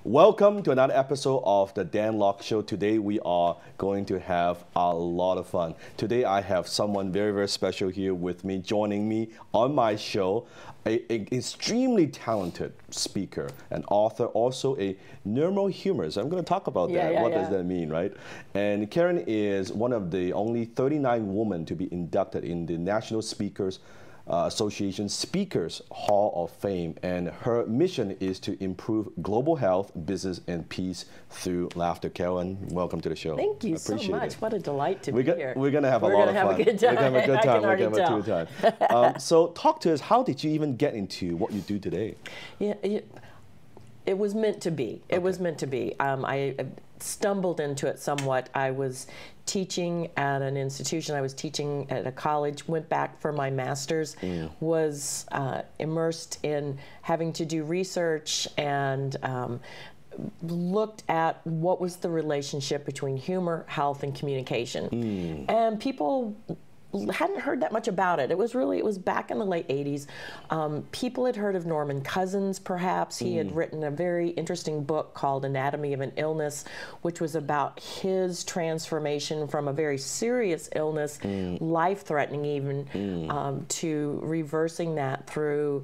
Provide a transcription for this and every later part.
Welcome to another episode of the Dan Lok Show. Today we are going to have a lot of fun. Today I have someone very, very special here with me, joining me on my show, an extremely talented speaker, an author, also a neurohumorist. I'm going to talk about that. What does that mean, right? And Karyn is one of the only 39 women to be inducted in the National Speakers Association Speakers Hall of Fame, and her mission is to improve global health, business, and peace through laughter. Karyn, welcome to the show. Thank you so much. What a delight to be here. We're going to have a lot of fun. We're going to have a good time. We're going to have a good time. So talk to us, how did you even get into what you do today? It was meant to be. It was meant to be. I stumbled into it somewhat. I was teaching at an institution. I was teaching at a college, went back for my master's, was immersed in having to do research and looked at what was the relationship between humor, health, and communication. And people hadn't heard that much about it. It was back in the late 80s. People had heard of Norman Cousins, perhaps. He had written a very interesting book called Anatomy of an Illness, which was about his transformation from a very serious illness, life-threatening even, to reversing that through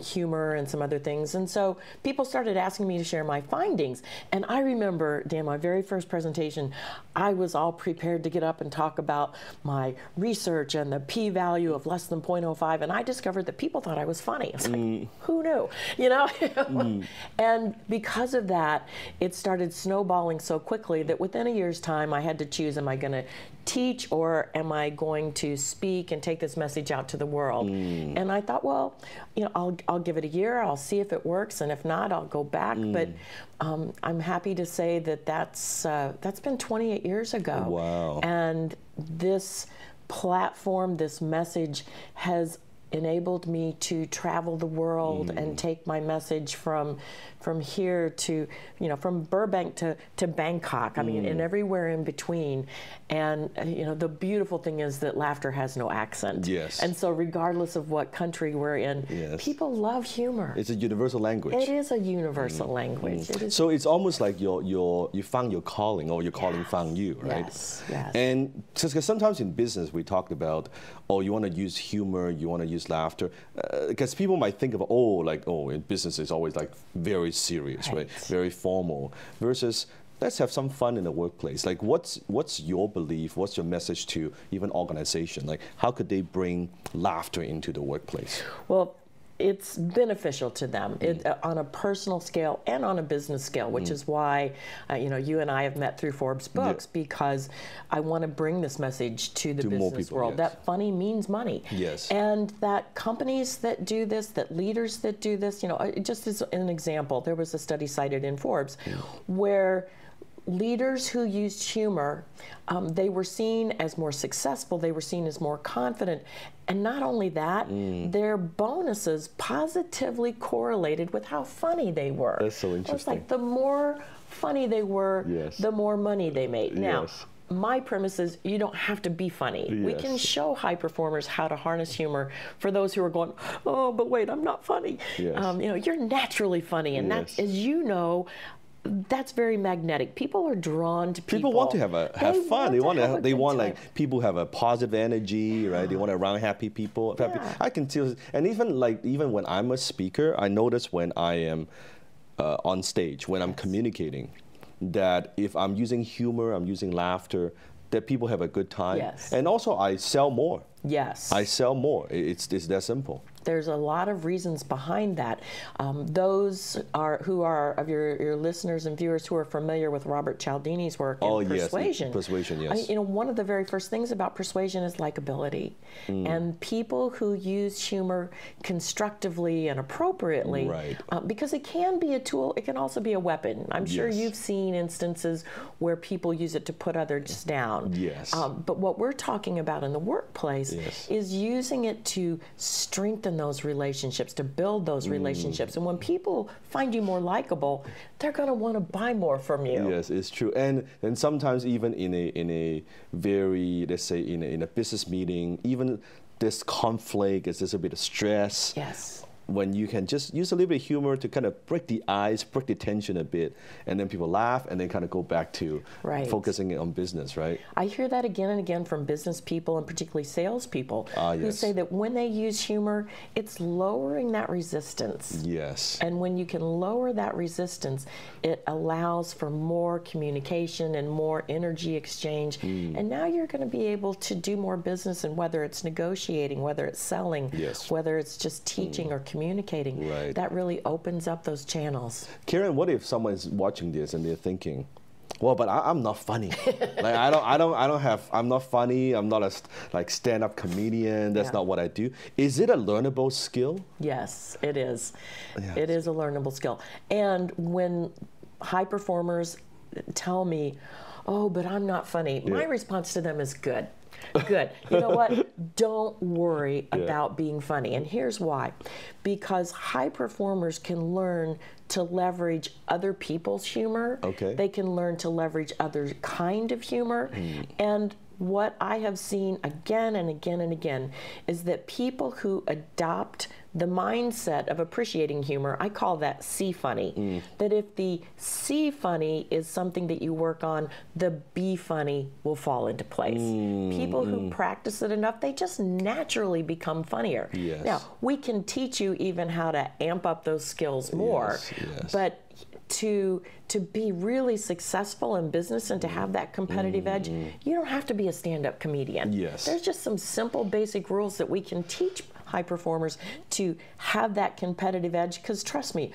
humor and some other things. And so people started asking me to share my findings. And I remember, Dan, my very first presentation, I was all prepared to get up and talk about my research and the p-value of less than 0.05. And I discovered that people thought I was funny. It's like, who knew? You know? And because of that, it started snowballing so quickly that within a year's time, I had to choose, am I going to teach or am I going to speak and take this message out to the world? And I thought, well, you know, I'll give it a year, I'll see if it works, and if not, I'll go back. But I'm happy to say that that's been 28 years ago. Wow. And this platform, this message has enabled me to travel the world and take my message from here to, you know, from Burbank to Bangkok, I mean, and everywhere in between. And, you know, the beautiful thing is that laughter has no accent. Yes. And so regardless of what country we're in, people love humor. It's a universal language. It is a universal language. It is. So it's almost like you found your calling, or your calling found you, right? Yes, yes. And because sometimes in business we talked about, oh, you want to use humor, you want to use laughter, because people might think of, in business it's always like very serious, right? Very formal, versus let's have some fun in the workplace. Like, what's your belief? What's your message to even organization? Like, how could they bring laughter into the workplace? Well, it's beneficial to them on a personal scale and on a business scale, which is why you know, you and I have met through Forbes books, because I want to bring this message to the business world. That funny means money. Yes. And that companies that do this, that leaders that do this, you know, just as an example, there was a study cited in Forbes where leaders who used humor, they were seen as more successful, they were seen as more confident, and not only that, their bonuses positively correlated with how funny they were. That's so interesting. It's like the more funny they were, the more money they made. Now, my premise is you don't have to be funny. We can show high performers how to harness humor. For those who are going, oh, but wait, I'm not funny. You know, you're naturally funny, and that's, as you know, that's very magnetic. People are drawn to people. People want to have fun. They want like people have a positive energy, right? They want to around happy people. I can tell, and even when I'm a speaker, I notice when I am on stage, when I'm communicating, that if I'm using humor, I'm using laughter, that people have a good time. And also I sell more. I sell more. It's that simple. There's a lot of reasons behind that. Those who are of your listeners and viewers who are familiar with Robert Cialdini's work in Persuasion. Persuasion, yes. You know, one of the very first things about persuasion is likability. And people who use humor constructively and appropriately, because it can be a tool, it can also be a weapon. I'm sure you've seen instances where people use it to put others down. But what we're talking about in the workplace is using it to strengthen those relationships, to build those relationships. And when people find you more likable, they're going to want to buy more from you. Yes, it's true. And sometimes even in a very, let's say in a business meeting, even this conflict, is there's a bit of stress. when you can just use a little bit of humor to kind of break the ice, break the tension a bit, and then people laugh and then kind of go back to focusing on business, right? I hear that again and again from business people and particularly salespeople who say that when they use humor, it's lowering that resistance. Yes. And when you can lower that resistance, it allows for more communication and more energy exchange. And now you're going to be able to do more business, and whether it's negotiating, whether it's selling, whether it's just teaching or communicating, that really opens up those channels. Karyn, what if someone's watching this and they're thinking, well, but I'm not funny. Like I'm not funny. I'm not a stand-up comedian. That's not what I do. Is it a learnable skill? Yes, it is. It is a learnable skill. And when high performers tell me, oh, but I'm not funny, my response to them is good. Good. You know what? Don't worry about being funny. And here's why. Because high performers can learn to leverage other people's humor. They can learn to leverage other kind of humor. And what I have seen again and again and again is that people who adopt the mindset of appreciating humor, I call that see funny. That if the see funny is something that you work on, the be funny will fall into place. People who practice it enough, they just naturally become funnier. Now, we can teach you even how to amp up those skills more, but to be really successful in business and to have that competitive edge, you don't have to be a stand-up comedian. There's just some simple basic rules that we can teach high performers to have that competitive edge, because trust me,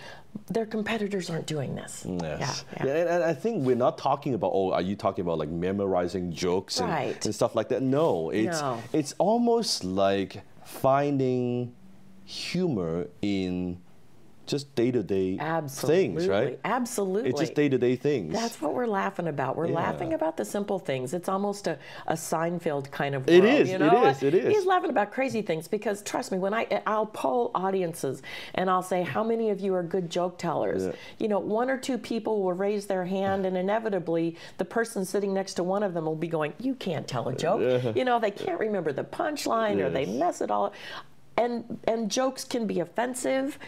their competitors aren't doing this. And I think we're not talking about, oh, are you talking about like memorizing jokes and stuff like that? No, it's almost like finding humor in just day-to-day things, right? Absolutely. It's just day-to-day things. That's what we're laughing about. We're laughing about the simple things. It's almost a Seinfeld kind of world. It is. He's laughing about crazy things because, trust me, when I'll poll audiences and I'll say, how many of you are good joke tellers? You know, one or two people will raise their hand, and inevitably the person sitting next to one of them will be going, you can't tell a joke. You know, they can't remember the punchline or they mess it all up. And jokes can be offensive.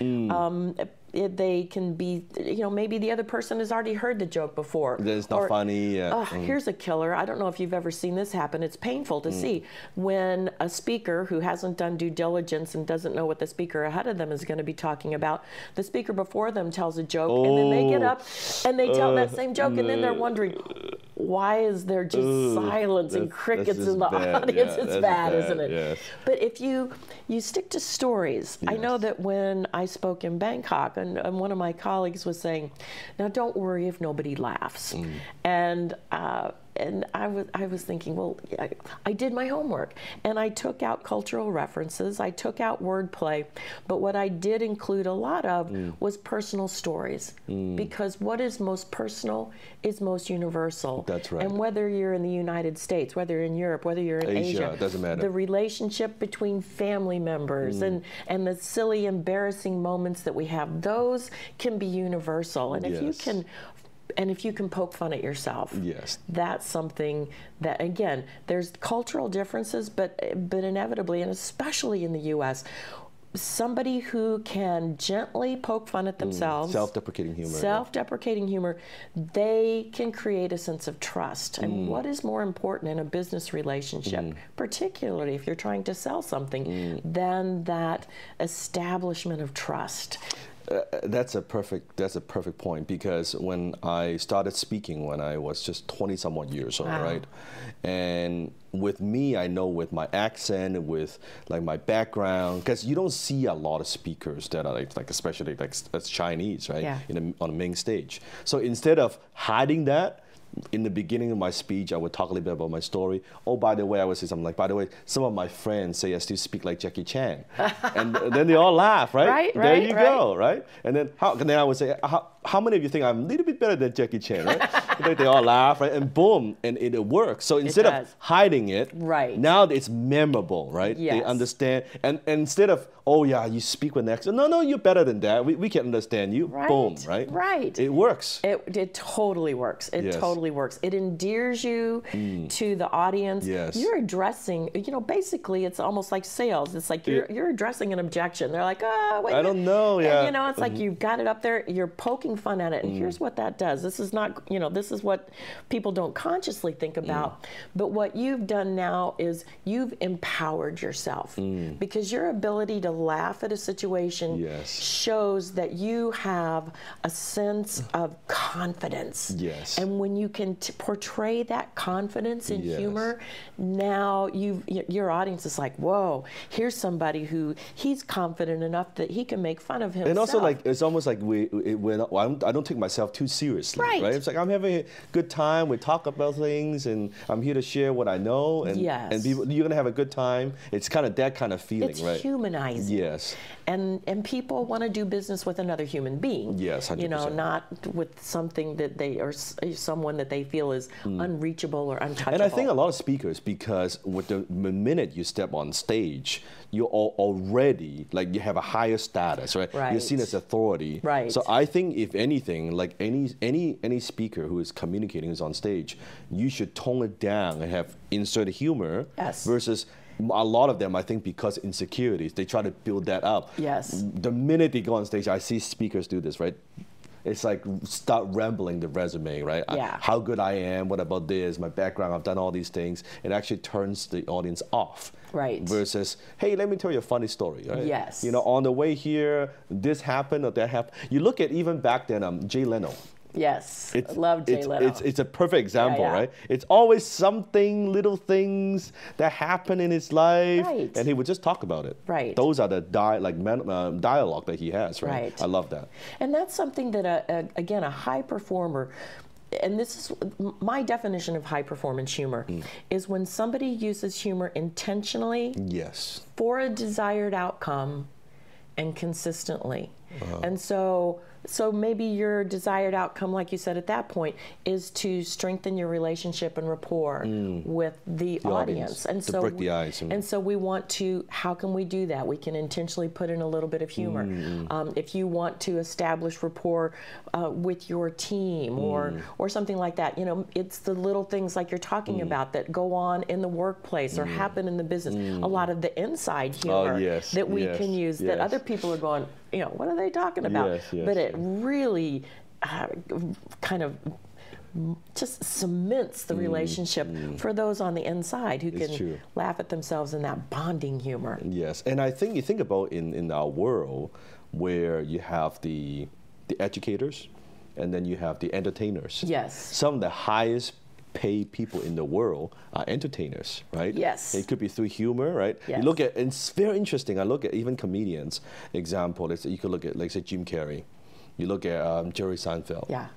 They can be, you know, maybe the other person has already heard the joke before. It's not funny. Here's a killer. I don't know if you've ever seen this happen. It's painful to see when a speaker who hasn't done due diligence and doesn't know what the speaker ahead of them is going to be talking about, the speaker before them tells a joke, and then they get up and they tell that same joke, and then they're wondering, why is there just silence and crickets in the audience? It's bad, isn't it? But if you stick to stories, I know that when I spoke in Bangkok, and one of my colleagues was saying, now don't worry if nobody laughs. And I was thinking, well, I did my homework, and I took out cultural references, I took out wordplay, but what I did include a lot of was personal stories, because what is most personal is most universal. That's right. And whether you're in the United States, whether you're in Europe, whether you're in Asia, it doesn't matter. The relationship between family members and the silly, embarrassing moments that we have, those can be universal. And if you can poke fun at yourself, that's something that, again, there's cultural differences, but inevitably, and especially in the U.S., somebody who can gently poke fun at themselves, self-deprecating humor, they can create a sense of trust. And what is more important in a business relationship, particularly if you're trying to sell something, than that establishment of trust? That's a perfect point, because when I started speaking when I was just 20-somewhat years old, right? And with me, I know with my accent, with like my background, because you don't see a lot of speakers that are like especially like as Chinese, right? On the main stage. So instead of hiding that, in the beginning of my speech, I would talk a little bit about my story. Oh, by the way, I would say something like, by the way, some of my friends say I still speak like Jackie Chan. And then they all laugh, right? There you go, right? And then I would say, how many of you think I'm a little bit better than Jackie Chan, right? they all laugh, right? And boom, and it works. So instead of hiding it, right, now it's memorable, right? Yes. They understand, and instead of, oh yeah, you speak with an accent. No, you're better than that. We can understand you. Right. Boom, right? Right. It works. It totally works. It totally works. It endears you to the audience. Yes. You're addressing, basically it's almost like sales. It's like you're addressing an objection. They're like, wait a minute. I don't know, yeah. And, it's like you've got it up there, you're poking fun at it, and here's what that does. This is not, this is what people don't consciously think about. But what you've done now is you've empowered yourself because your ability to laugh at a situation shows that you have a sense of confidence. Yes. And when you can portray that confidence in humor, now your audience is like, whoa, here's somebody who he's confident enough that he can make fun of himself. And also, like, it's almost like I don't take myself too seriously, right? It's like I'm having a good time. We talk about things, and I'm here to share what I know, and people, you're gonna have a good time. It's kind of that kind of feeling, right? It's humanizing. Yes. And people want to do business with another human being. Yes, 100%. Not with something that they or someone that they feel is unreachable or untouchable. And I think a lot of speakers, because with the minute you step on stage, you're already, like, you have a higher status, right? You're seen as authority. Right. So I think, if anything, like any speaker who is communicating, who's on stage, you should tone it down and have insert humor versus a lot of them, I think, because insecurities, they try to build that up. Yes. The minute they go on stage, I see speakers do this, right? It's like start rambling the resume, right? Yeah. How good I am, what about this, my background, I've done all these things. It actually turns the audience off. Right. Versus, hey, let me tell you a funny story, right? Yes. On the way here, this happened or that happened. You look at even back then, Jay Leno. Yes, I love Jay Leno. It's a perfect example, right? It's always something, little things that happen in his life, and he would just talk about it. Right. Those are the dialogue that he has, right? I love that. And that's something that, again, a high performer, and this is my definition of high performance humor, is when somebody uses humor intentionally for a desired outcome and consistently. And so maybe your desired outcome, like you said at that point, is to strengthen your relationship and rapport with the audience. And to so break the ice. And so we want to, how can we do that? We can intentionally put in a little bit of humor. If you want to establish rapport with your team or something like that, it's the little things like you're talking about that go on in the workplace or happen in the business. A lot of the inside humor that we can use that other people are going, what are they talking about? But it really kind of just cements the relationship for those on the inside who can laugh at themselves in that bonding humor. Yes, and I think you think about in our world where you have the educators and then you have the entertainers. Yes. Some of the highest paid people in the world are entertainers, right? Yes. It could be through humor, right? Yes. You look at, and it's very interesting, I look at even comedians, example, you could look at, like, say, Jim Carrey. You look at Jerry Seinfeld. Yeah.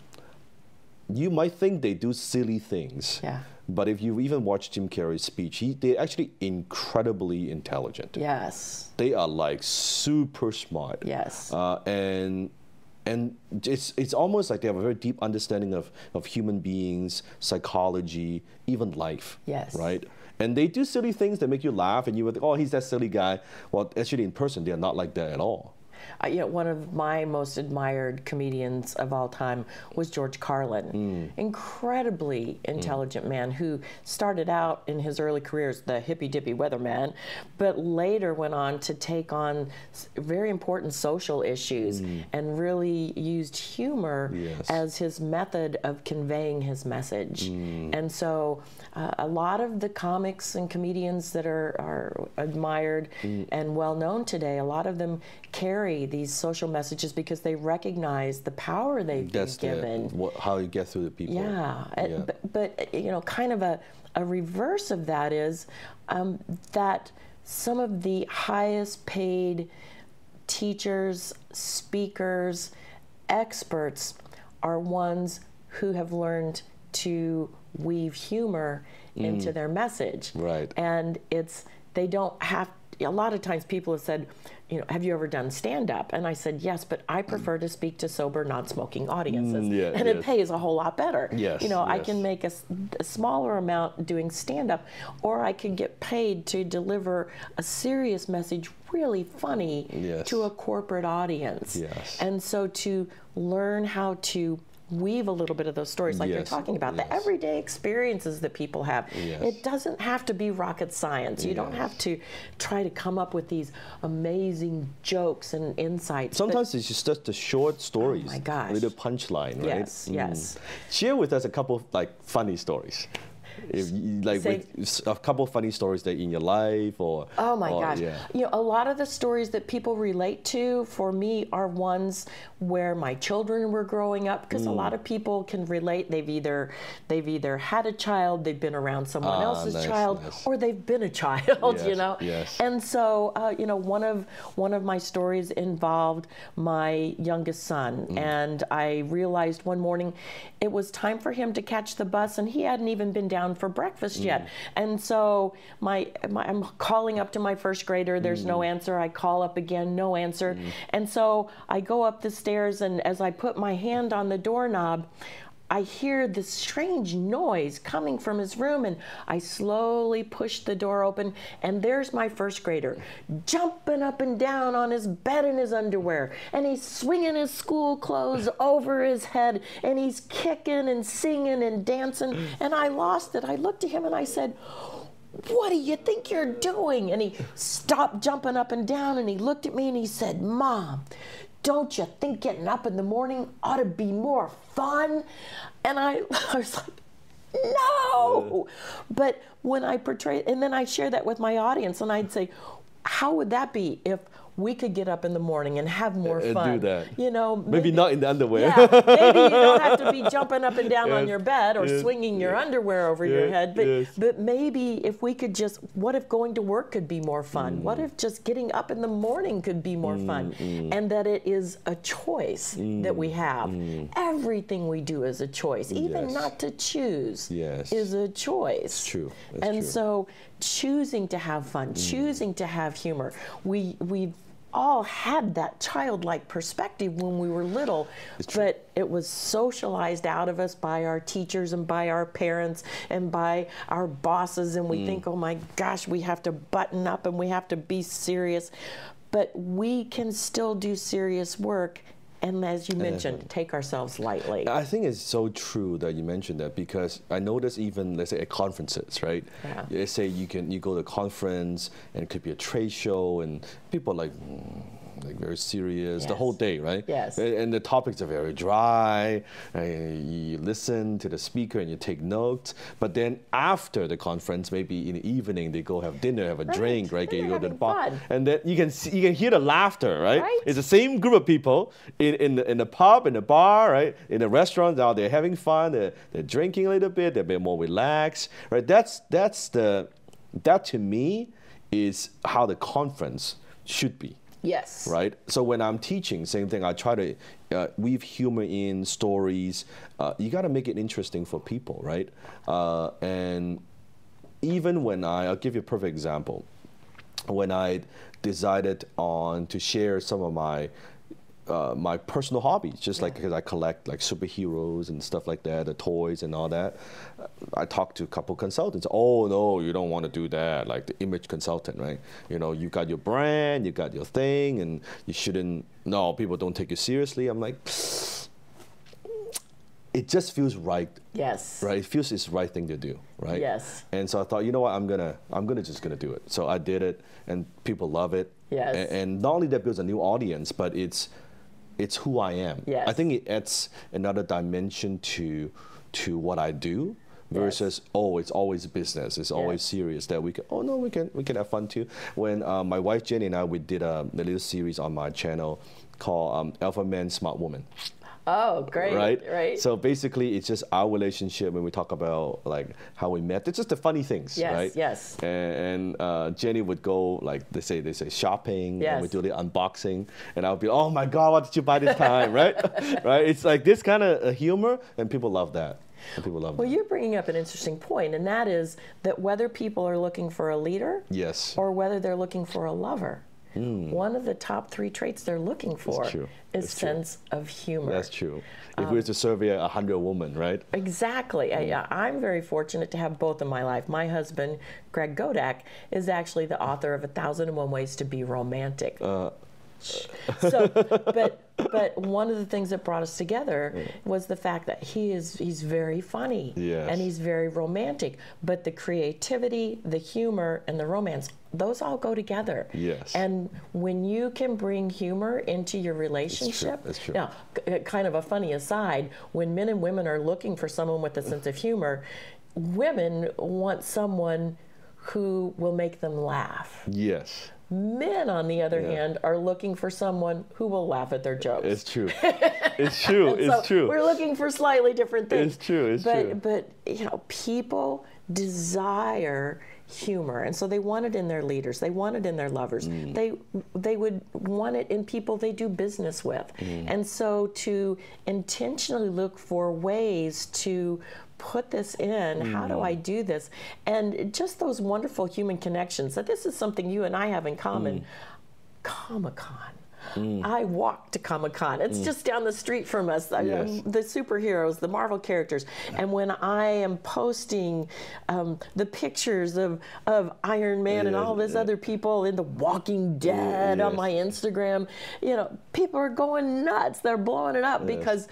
You might think they do silly things. Yeah. But if you even watch Jim Carrey's speech, they're actually incredibly intelligent. Yes. They are like super smart. Yes. And it's almost like they have a very deep understanding of human beings, psychology, even life. Yes. Right? And they do silly things that make you laugh, and you would think, oh, he's that silly guy. Well, actually, in person, they're not like that at all. One of my most admired comedians of all time was George Carlin. Incredibly intelligent man who started out in his early career as the hippy-dippy weatherman, but later went on to take on very important social issues and really used humor as his method of conveying his message. And so a lot of the comics and comedians that are admired and well known today, a lot of them carry these social messages because they recognize the power they've been given. How you get through the people. Yeah. But kind of a reverse of that is that some of the highest paid teachers, speakers, experts are ones who have learned to weave humor into their message. Right. And they don't have a lot of times people have said, you know, have you ever done stand-up? And I said, yes, but I prefer to speak to sober, non-smoking audiences. And it pays a whole lot better. Yes, you know, I yes. can make a smaller amount doing stand-up, or I can get paid to deliver a serious message, really funny, to a corporate audience. And so to learn how to weave a little bit of those stories like you're talking about, the everyday experiences that people have. It doesn't have to be rocket science. You don't have to try to come up with these amazing jokes and insights. Sometimes it's just the short stories. Oh my gosh. A little punchline, right? Yes, yes. Share with us a couple of like funny stories. If you, like with a couple of funny stories that in your life, or oh my gosh, yeah. you know, a lot of the stories that people relate to for me are ones where my children were growing up, because a lot of people can relate. They've either had a child, they've been around someone else's child, or they've been a child. You know, and so you know, one of my stories involved my youngest son, and I realized one morning it was time for him to catch the bus, and he hadn't even been down for breakfast yet. And so I'm calling up to my first grader, there's no answer. I call up again, no answer. And so I go up the stairs, and as I put my hand on the doorknob, I hear this strange noise coming from his room, and I slowly push the door open, and there's my first grader jumping up and down on his bed in his underwear, and he's swinging his school clothes over his head, and he's kicking and singing and dancing, and I lost it. I looked at him and I said, "What do you think you're doing?" And he stopped jumping up and down, and he looked at me and he said, "Mom, don't you think getting up in the morning ought to be more fun?" And I was like, no. But when I portray, and then I share that with my audience, and I'd say, how would that be if we could get up in the morning and have more fun? Do that. You know, maybe not in the underwear. Yeah, maybe you don't have to be jumping up and down on your bed or swinging your underwear over your head. But maybe if we could just, what if going to work could be more fun? What if just getting up in the morning could be more fun? And that it is a choice that we have. Everything we do is a choice. Even not to choose is a choice. It's true. So choosing to have fun, choosing to have humor. We've all had that childlike perspective when we were little, but it was socialized out of us by our teachers and by our parents and by our bosses, and we think, oh my gosh, we have to button up and we have to be serious. But we can still do serious work, and as you mentioned, take ourselves lightly. I think it's so true that you mentioned that, because I notice even, let's say, at conferences, right? Let's say you go to a conference and it could be a trade show, and people are like very serious the whole day, right? And the topics are very dry. You listen to the speaker and you take notes. But then after the conference, maybe in the evening, they go have dinner, have a drink, right? You go to the bar, and then you can hear the laughter, right? It's the same group of people in the pub, in the bar, right? In the restaurants, now they're having fun. They're drinking a little bit. They're a bit more relaxed, right? That to me is how the conference should be. Right? So when I'm teaching, same thing, I try to weave humor in stories. You got to make it interesting for people, right? And even when I'll give you a perfect example. When I decided to share some of my my personal hobbies, just like because I collect like superheroes and stuff like that, the toys and all that. I talked to a couple consultants. Oh no, you don't want to do that. Like the image consultant, right? You know, you got your brand, you got your thing, and you shouldn't. No, people don't take you seriously. I'm like, it just feels right. Right. It feels it's the right thing to do. Right. And so I thought, you know what, I'm just gonna do it. So I did it, and people love it. And not only that builds a new audience, but it's who I am. I think it adds another dimension to what I do, versus it's always business, it's always serious. That we can have fun too. When my wife Jenny and I, we did a little series on my channel called Alpha Man Smart Woman. Oh, great! Right. So basically, it's just our relationship when we talk about like how we met. It's just the funny things, right? And Jenny would go like they say shopping, and we do the unboxing, and I would be, oh my God, what did you buy this time, right? Right? It's like this kind of humor, and people love that. And people love Well, that. you're bringing up an interesting point, and that is that whether people are looking for a leader Yes. or whether they're looking for a lover, one of the top 3 traits they're looking for true. is It's true. sense of humor. That's true. If we were to survey 100 women, right? Exactly. I'm very fortunate to have both in my life. My husband, Greg Godak, is actually the author of 1001 Ways to Be Romantic. But one of the things that brought us together was the fact that he's very funny, Yes. and he's very romantic. But the creativity, the humor, and the romance, those all go together. Yes. And when you can bring humor into your relationship, That's true. now, kind of a funny aside, when men and women are looking for someone with a sense of humor, women want someone who will make them laugh. Yes. Men, on the other hand, are looking for someone who will laugh at their jokes. It's true. It's true. It's So true. we're looking for slightly different things. It's true. It's but, true. But you know, people desire humor, and so they want it in their leaders. They want it in their lovers. They would want it in people they do business with. And so to intentionally look for ways to put this in, how do I do this? And just those wonderful human connections. That this is something you and I have in common. Comic-Con. I walk to Comic-Con. It's just down the street from us. Yes. The superheroes, the Marvel characters. And when I am posting the pictures of Iron Man and all these other people in The Walking Dead on my Instagram, you know, people are going nuts. They're blowing it up because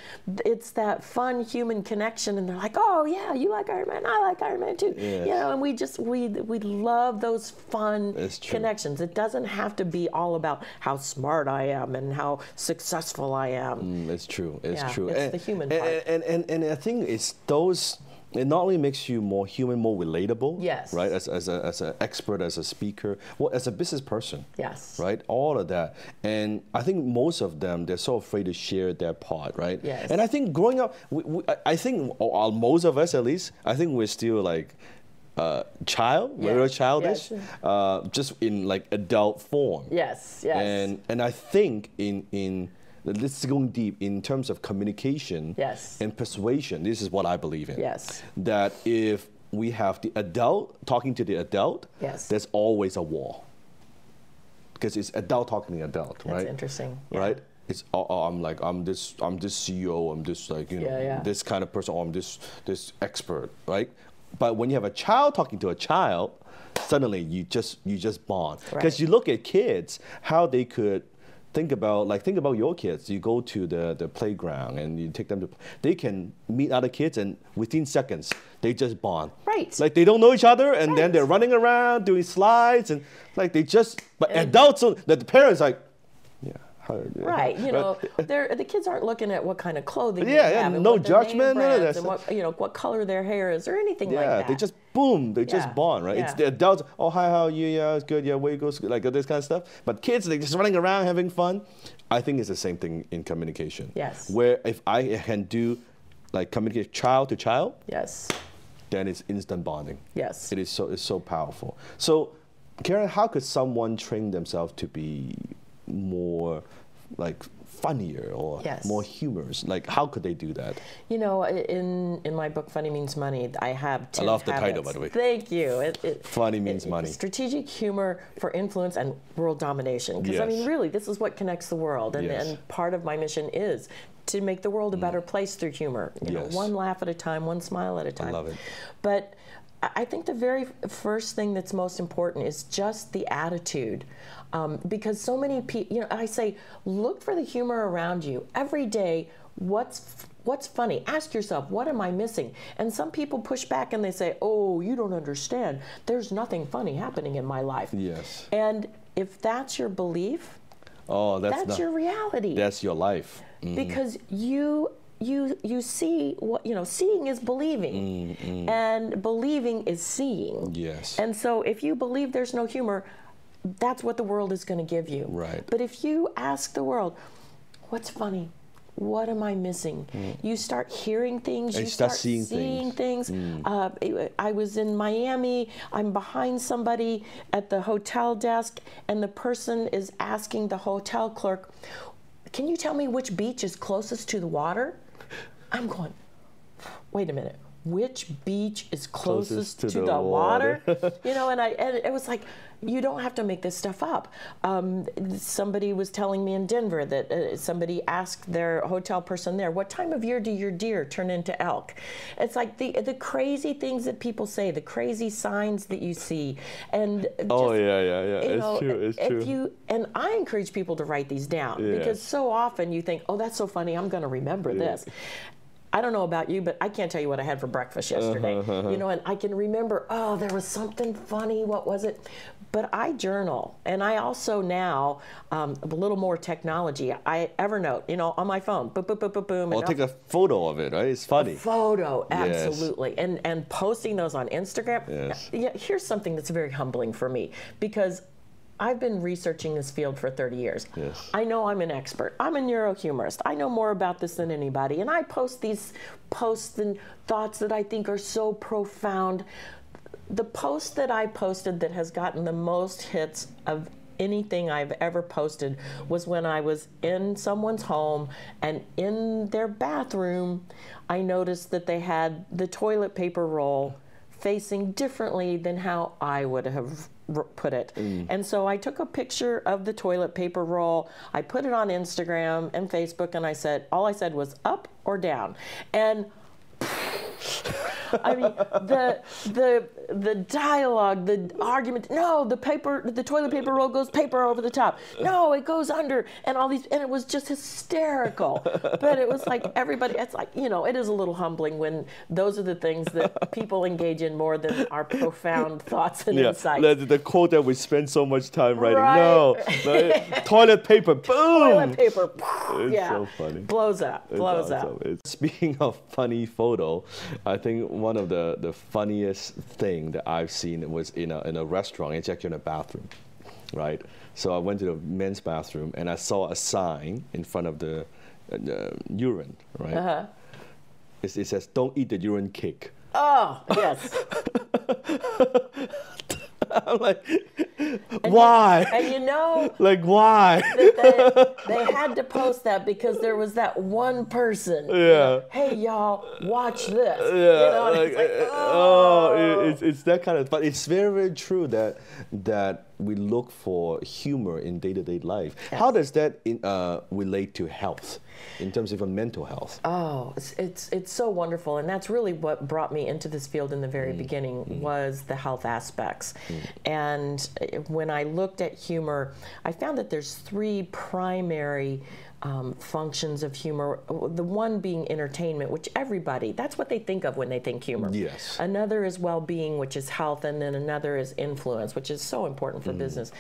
it's that fun human connection. And they're like, oh, yeah, you like Iron Man. I like Iron Man too. Yes. You know, and we love those fun It's true. connections. It doesn't have to be all about how smart I am and how successful I am. It's true. It's true. It's the human part. And I think it's those. It not only makes you more human, more relatable. Yes. Right. As an expert, as a speaker, well, as a business person. Yes. Right. All of that. And I think most of them, they're so afraid to share their part. Right. Yes. And I think growing up, I think most of us at least, I think we're still like. We're childish, just in like adult form. Yes. And I think in this is going deep in terms of communication and persuasion. This is what I believe in. Yes. That if we have the adult talking to the adult, there's always a wall. Because it's adult talking to adult, right? That's interesting. Right? It's I'm this CEO, I'm this like this kind of person, or I'm this expert, right? But when you have a child talking to a child, suddenly you just bond. Because you look at kids, how they could think about your kids. You go to the playground and you take them to, they can meet other kids and within seconds they just bond. Right. Like they don't know each other and then they're running around doing slides and like they just, but adults, the parents like, right, you know, the kids aren't looking at what kind of clothing they yeah, have, and no what their judgment, name none of brands, that and what color their hair is, or anything like that. They just boom, they just bond, right? It's the adults. Oh, hi, how are you? Yeah, it's good. Yeah, where you go? Like this kind of stuff. But kids, they're just running around having fun. I think it's the same thing in communication. Yes. Where if I can do like communicate child to child, then it's instant bonding. Yes. It's so powerful. So, Karyn, how could someone train themselves to be more like funnier or more humorous? Like, how could they do that? You know, in my book, Funny Means Money, I have 10 I love the habits. title, by the way. Thank you. Funny Means Money. Strategic humor for influence and world domination. Because, I mean, really, this is what connects the world. And part of my mission is to make the world a better place through humor. You know, one laugh at a time, one smile at a time. I love it. But I think the very first thing that's most important is just the attitude. Because so many people, you know, I say, look for the humor around you. Every day, what's funny? Ask yourself, what am I missing? And some people push back and they say, oh, you don't understand. There's nothing funny happening in my life. Yes. And if that's your belief, that's your reality. That's your life. Because you see what, you know, seeing is believing, and believing is seeing. Yes. And so if you believe there's no humor, that's what the world is going to give you. Right. But if you ask the world, what's funny? What am I missing? You start hearing things. You start seeing things. I was in Miami. I'm behind somebody at the hotel desk, and the person is asking the hotel clerk, can you tell me which beach is closest to the water? I'm going, wait a minute, which beach is closest to the water? You know, and it was like, you don't have to make this stuff up. Somebody was telling me in Denver that somebody asked their hotel person there, what time of year do your deer turn into elk? It's like the crazy things that people say, the crazy signs that you see. And oh, yeah. It's true. And I encourage people to write these down, because so often you think, oh, that's so funny, I'm going to remember this. I don't know about you, but I can't tell you what I had for breakfast yesterday. You know, and I can remember, oh, there was something funny. What was it? But I journal, and I also now, a little more technology. I Evernote, you know, on my phone, boom, boom, boom, boom, boom. I'll take a photo of it, right? It's funny. A photo, absolutely. Yes. And posting those on Instagram. Yes. Yeah, here's something that's very humbling for me, because I've been researching this field for 30 years. Yes. I know I'm an expert. I'm a neurohumorist. I know more about this than anybody. And I post these posts and thoughts that I think are so profound. The post that I posted that has gotten the most hits of anything I've ever posted was when I was in someone's home, and in their bathroom, I noticed that they had the toilet paper roll facing differently than how I would have put it. And so I took a picture of the toilet paper roll, I put it on Instagram and Facebook, and all I said was up or down. And I mean, the dialogue, the argument, no, the toilet paper roll goes paper over the top. No, it goes under, and all these, and it was just hysterical. But it was like everybody, it's like, you know, it is a little humbling when those are the things that people engage in more than our profound thoughts and insights. The quote that we spend so much time writing. Right. No, toilet paper, boom. Toilet paper, it's so funny. Blows up. Speaking of funny photo, I think one of the funniest thing that I've seen was in a restaurant. It's actually in a bathroom, right? So I went to the men's bathroom and I saw a sign in front of the urine, right? It says, "Don't eat the urine cake." Oh, yes. I'm like, why? And you know, like, why? They had to post that because there was that one person. Yeah. You know, hey, y'all, watch this. Yeah. You know, and it's that kind of. But it's very, very true that we look for humor in day-to-day life. Yes. How does that relate to health, in terms of mental health? Oh, it's so wonderful, and that's really what brought me into this field in the very beginning, was the health aspects. And when I looked at humor, I found that there's three primary functions of humor. The one being entertainment, which that's what they think of when they think humor. Yes. Another is well-being, which is health, and then another is influence, which is so important for business.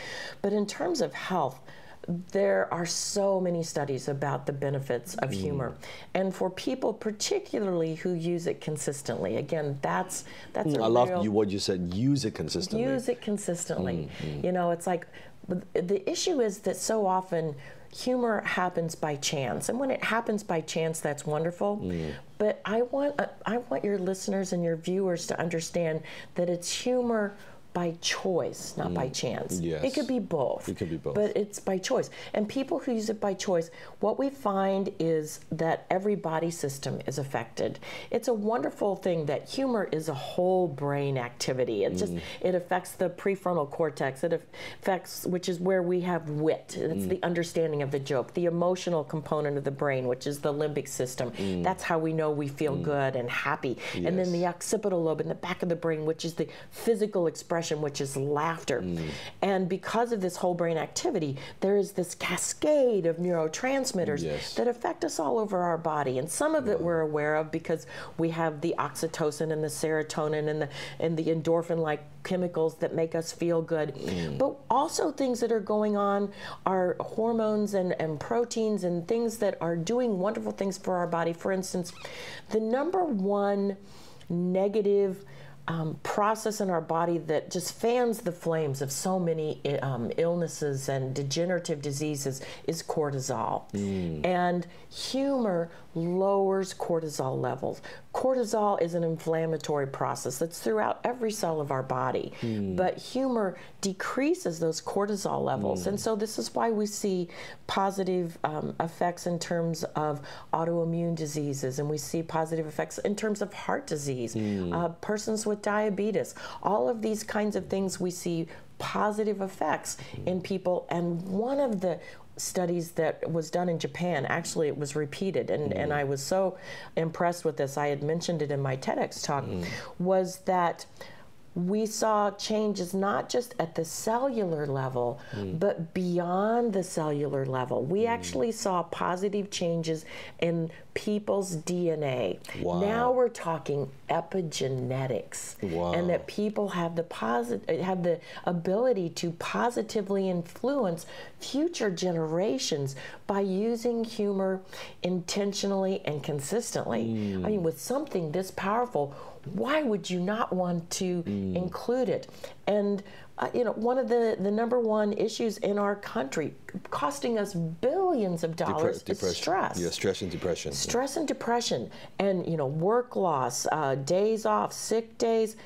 But in terms of health, there are so many studies about the benefits of humor, and for people particularly who use it consistently. Again, that's I love what you said. Use it consistently. Use it consistently. You know, it's like the issue is that so often humor happens by chance, and when it happens by chance, that's wonderful. But I want your listeners and your viewers to understand that it's humor by choice, not by chance. Yes. It could be both. It could be both. But it's by choice. And people who use it by choice, what we find is that every body system is affected. It's a wonderful thing that humor is a whole brain activity. It affects the prefrontal cortex. It affects, which is where we have wit. It's the understanding of the joke. The emotional component of the brain, which is the limbic system. That's how we know we feel good and happy. Yes. And then the occipital lobe in the back of the brain, which is the physical expression, which is laughter. And because of this whole brain activity, there is this cascade of neurotransmitters that affect us all over our body. And some of it we're aware of because we have the oxytocin and the serotonin and the endorphin-like chemicals that make us feel good. But also things that are going on are hormones and proteins and things that are doing wonderful things for our body. For instance, the number one negative process in our body that just fans the flames of so many illnesses and degenerative diseases is cortisol. And humor lowers cortisol levels. cortisol is an inflammatory process that's throughout every cell of our body. But humor decreases those cortisol levels. And so this is why we see positive effects in terms of autoimmune diseases, and we see positive effects in terms of heart disease, persons with diabetes. All of these kinds of things we see positive effects in people. And one of the studies that was done in Japan, actually it was repeated, and I was so impressed with this, I had mentioned it in my TEDx talk, was that we saw changes not just at the cellular level, but beyond the cellular level. We actually saw positive changes in people's DNA. Wow. Now we're talking epigenetics, Wow. and that people have the ability to positively influence future generations by using humor intentionally and consistently. I mean, with something this powerful, why would you not want to include it? And you know, one of the number one issues in our country, costing us billions of dollars, is stress. Yeah, stress and depression. Stress and depression, and you know, work loss, days off, sick days,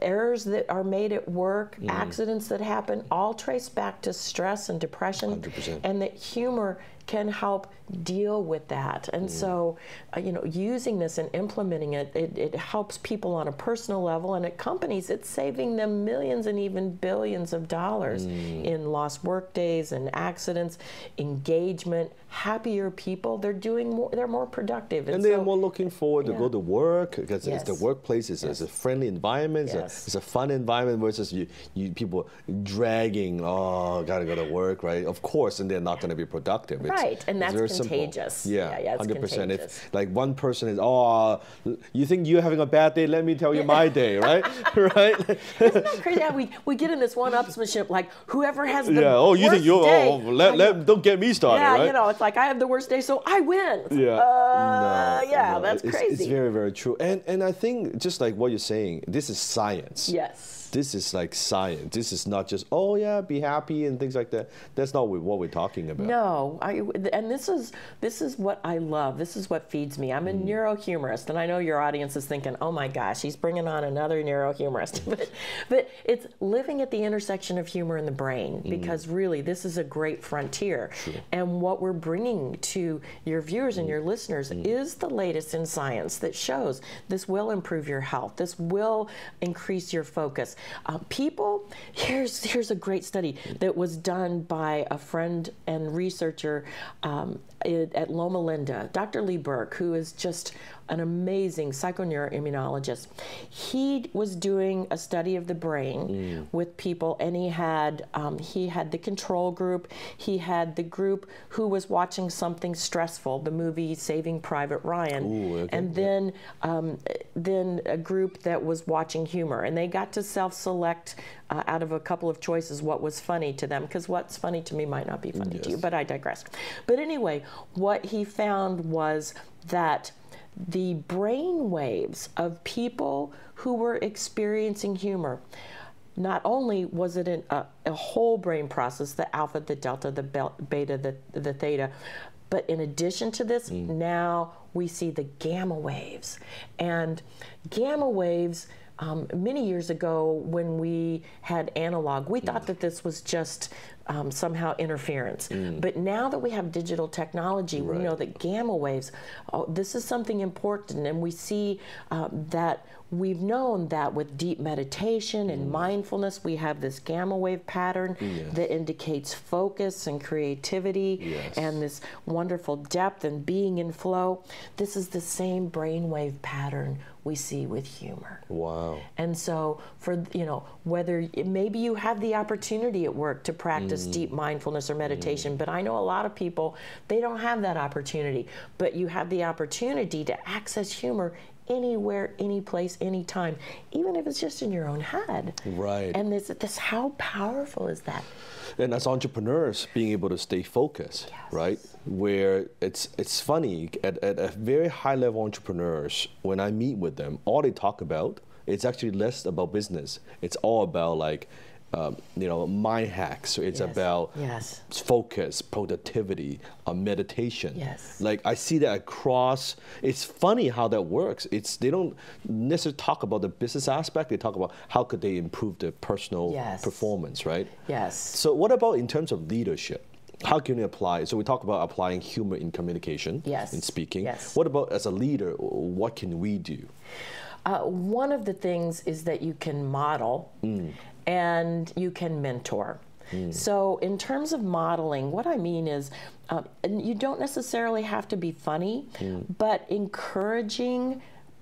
errors that are made at work, accidents that happen, all trace back to stress and depression. 100%. And that humor can help deal with that. And so, you know, using this and implementing it, it helps people on a personal level, and at companies, it's saving them millions and even billions of dollars in lost work days and accidents, engagement, happier people. They're doing more, they're more productive. And they're more looking forward to go to work, because Yes. it's the workplace is it's a friendly environment, it's a fun environment, versus you people dragging, oh, gotta go to work, right? Of course, and they're not going to be productive. Right, and that's very contagious. Simple. Yeah, it's 100%. contagious. If like one person is, oh, you think you're having a bad day? Let me tell you my day, right? Right? Isn't that crazy how we get in this one-upsmanship, like whoever has the oh, you think worst day, don't get me started, yeah, right? you know, it's like I have the worst day, so I win. Yeah, that's crazy. It's very, very true. And I think, just like what you're saying, this is science. Yes. This is like science. This is not just, oh yeah, be happy and things like that. That's not what we're talking about. No, and this is what I love. This is what feeds me. I'm a neurohumorist, and I know your audience is thinking, oh my gosh, he's bringing on another neurohumorist. but it's living at the intersection of humor and the brain, because really this is a great frontier. Sure. And what we're bringing to your viewers and your listeners is the latest in science that shows this will improve your health. This will increase your focus. People, here's a great study that was done by a friend and researcher at Loma Linda, Dr. Lee Burke, who is just an amazing psychoneuroimmunologist. He was doing a study of the brain with people, and he had the control group, he had the group who was watching something stressful, the movie Saving Private Ryan, and then a group that was watching humor, and they got to self-select out of a couple of choices what was funny to them, because what's funny to me might not be funny to you, but I digress. But anyway, what he found was that the brain waves of people who were experiencing humor, not only was it a whole brain process, the alpha, the delta, the beta, the theta, but in addition to this, now we see the gamma waves. And gamma waves, many years ago when we had analog, we thought that this was just somehow interference. But now that we have digital technology, we know that gamma waves, this is something important, and we see that we've known that with deep meditation and mindfulness, we have this gamma wave pattern that indicates focus and creativity and this wonderful depth and being in flow. This is the same brainwave pattern we see with humor. Wow. And so for, you know, whether maybe you have the opportunity at work to practice deep mindfulness or meditation, but I know a lot of people, they don't have that opportunity, but you have the opportunity to access humor anywhere, any place, anytime, even if it's just in your own head. Right. And this how powerful is that? And as entrepreneurs, being able to stay focused, right? Where it's funny, at a very high level entrepreneurs, when I meet with them, all they talk about, it's actually less about business. It's all about like mind hacks. So it's about focus, productivity, meditation. Yes. Like I see that across. It's funny how that works. They don't necessarily talk about the business aspect. They talk about how could they improve their personal performance, right? Yes. So what about in terms of leadership? How can you apply? So we talk about applying humor in communication, in speaking. Yes. What about as a leader? What can we do? One of the things is that you can model and you can mentor. So in terms of modeling, what I mean is you don't necessarily have to be funny, but encouraging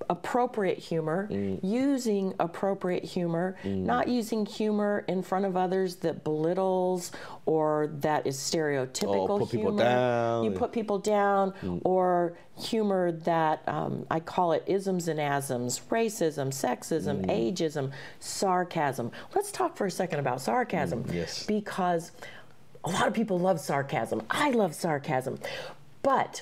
appropriate humor, using appropriate humor, not using humor in front of others that belittles or that is stereotypical put humor. People down. You put people down, or humor that I call it isms and asms, racism, sexism, ageism, sarcasm. Let's talk for a second about sarcasm, because a lot of people love sarcasm. I love sarcasm, but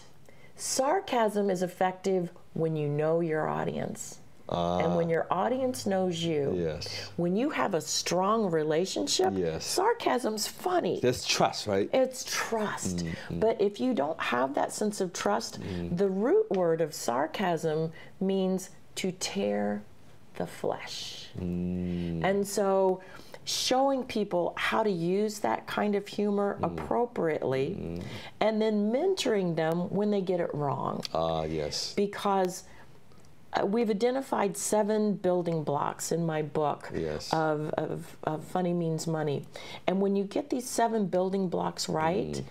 sarcasm is effective when you know your audience. And when your audience knows you, when you have a strong relationship, sarcasm's funny. There's trust, right? It's trust. But if you don't have that sense of trust, the root word of sarcasm means to tear the flesh. And so showing people how to use that kind of humor appropriately, and then mentoring them when they get it wrong. Because we've identified 7 building blocks in my book of Funny Means Money. And when you get these 7 building blocks right,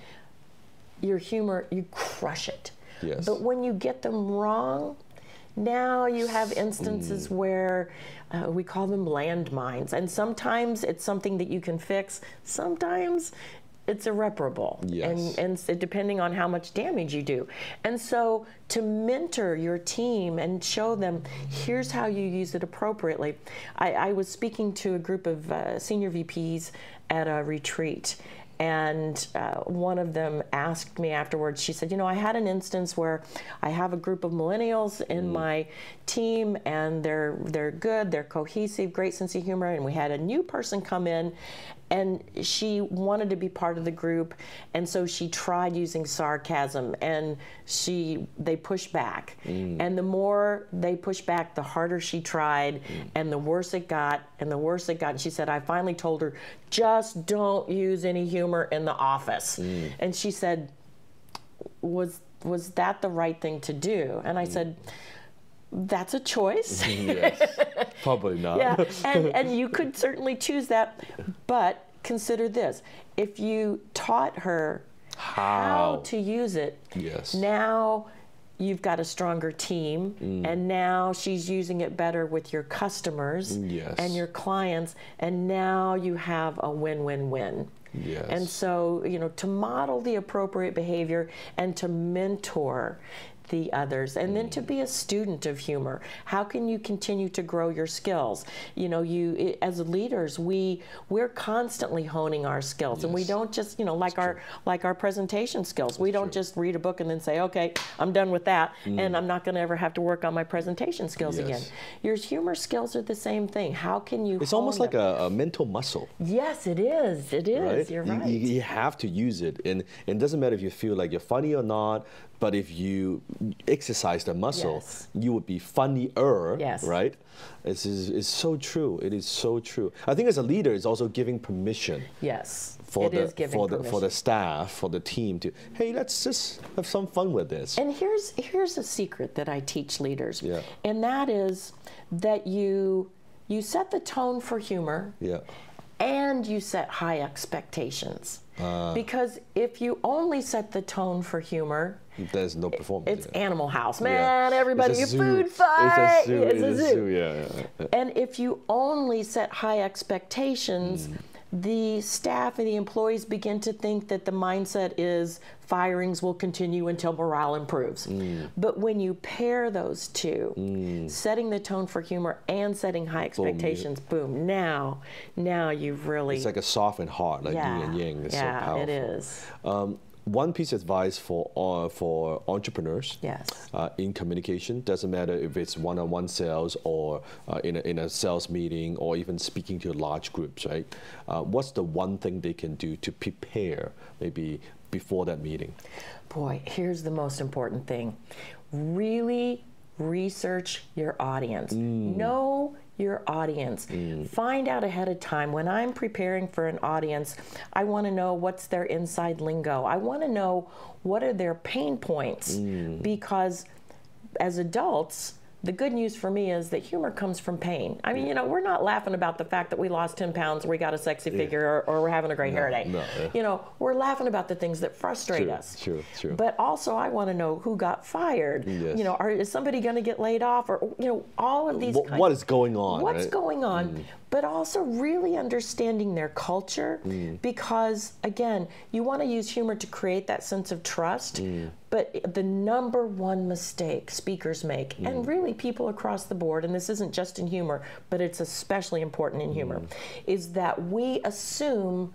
your humor, you crush it. But when you get them wrong, now you have instances where we call them landmines. And sometimes it's something that you can fix. Sometimes it's irreparable, and depending on how much damage you do. And so to mentor your team and show them, here's how you use it appropriately. I was speaking to a group of senior VPs at a retreat, and one of them asked me afterwards, she said, I had an instance where I have a group of millennials in my team, and they're good, they're cohesive, great sense of humor, and we had a new person come in, and she wanted to be part of the group, and so she tried using sarcasm, and they pushed back. And the more they pushed back, the harder she tried, and the worse it got, and the worse it got. And she said, I finally told her, just don't use any humor in the office. And she said, was that the right thing to do? And I said, that's a choice. Probably not. And you could certainly choose that, but consider this. If you taught her how to use it, now you've got a stronger team, and now she's using it better with your customers and your clients, and now you have a win-win-win. And so, to model the appropriate behavior and to mentor the others, and then to be a student of humor. How can you continue to grow your skills? As leaders, we're constantly honing our skills, and we don't just, like our presentation skills. We don't just read a book and then say, okay, I'm done with that, and I'm not going to ever have to work on my presentation skills again. Your humor skills are the same thing. How can you? It's almost like a mental muscle. Yes, it is. It is. Right? You're right. You have to use it, and it doesn't matter if you feel like you're funny or not. But if you exercise the muscle, you would be funnier, right? It's so true. It is so true. I think as a leader, it's also giving permission. For the staff, for the team to, hey, let's just have some fun with this. And here's a secret that I teach leaders, and that is that you set the tone for humor, and you set high expectations. Because if you only set the tone for humor, there's no performance. It's Animal House, man. Everybody, a food fight. It's a zoo. And if you only set high expectations, the staff and the employees begin to think that the mindset is firings will continue until morale improves. But when you pair those two, setting the tone for humor and setting high expectations, boom, now you've really... It's like a soft and hard, like yin and yang. It's so powerful. It is. one piece of advice for entrepreneurs Yes. In communication, doesn't matter if it's one-on-one sales or in a sales meeting or even speaking to large groups, right? What's the one thing they can do to prepare maybe before that meeting? Boy, here's the most important thing. Really research your audience. Know your audience. Find out ahead of time. When I'm preparing for an audience, I want to know what's their inside lingo. I want to know what are their pain points, because as adults, the good news for me is that humor comes from pain. I mean, we're not laughing about the fact that we lost 10 pounds, or we got a sexy figure, or we're having a great hair day. We're laughing about the things that frustrate us. True. But also, I want to know who got fired. Yes. Is somebody going to get laid off, or all of these. What is going on? What's right? going on? But also really understanding their culture, because again, you want to use humor to create that sense of trust. But the number one mistake speakers make, and really people across the board, and this isn't just in humor, but it's especially important in humor, is that we assume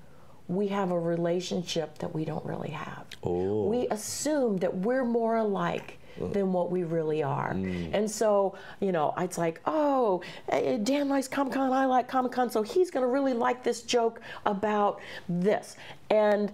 we have a relationship that we don't really have. We assume that we're more alike than what we really are. And so, it's like, oh, Dan likes Comic-Con, I like Comic-Con, so he's going to really like this joke about this. And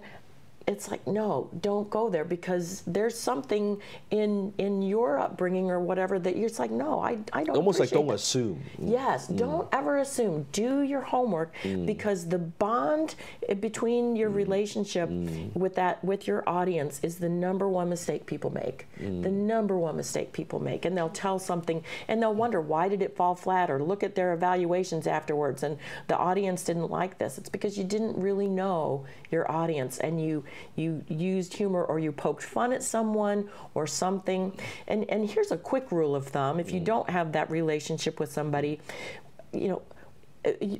it's like, no, don't go there, because there's something in your upbringing or whatever that you're just like, no, I don't. Almost like don't that. assume. Yes, don't ever assume. Do your homework, because the bond between your relationship with your audience is the number one mistake people make. The number one mistake people make, and they'll tell something and they'll wonder, why did it fall flat, or look at their evaluations afterwards and the audience didn't like this. It's because you didn't really know your audience, and you used humor, or you poked fun at someone or something. And here's a quick rule of thumb. If you don't have that relationship with somebody,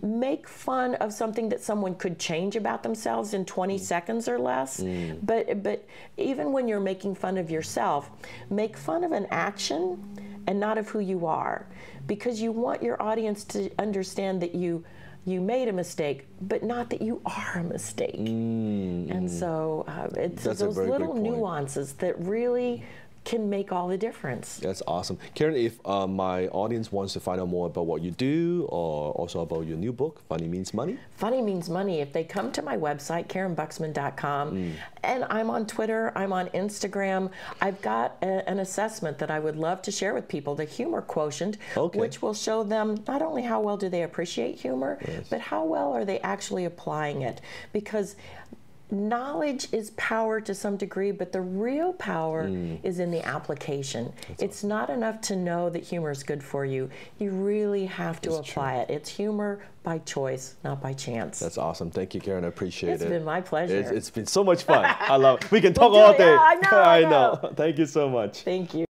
make fun of something that someone could change about themselves in 20 seconds or less. But even when you're making fun of yourself, make fun of an action and not of who you are, because you want your audience to understand that you made a mistake, but not that you are a mistake. And so it's those little nuances that really can make all the difference. That's awesome. Karyn, if my audience wants to find out more about what you do, or also about your new book, Funny Means Money? Funny Means Money. If they come to my website, KarynBuxman.com, and I'm on Twitter, I'm on Instagram, I've got an assessment that I would love to share with people, the Humor Quotient, which will show them not only how well do they appreciate humor, but how well are they actually applying it. Because knowledge is power to some degree, but the real power is in the application. It's not enough to know that humor is good for you. You really have to apply it. It's humor by choice, not by chance. That's awesome. Thank you, Karyn. I appreciate it. It's been my pleasure. It's been so much fun. I love it. We can talk all day. Yeah, I know. Thank you so much. Thank you.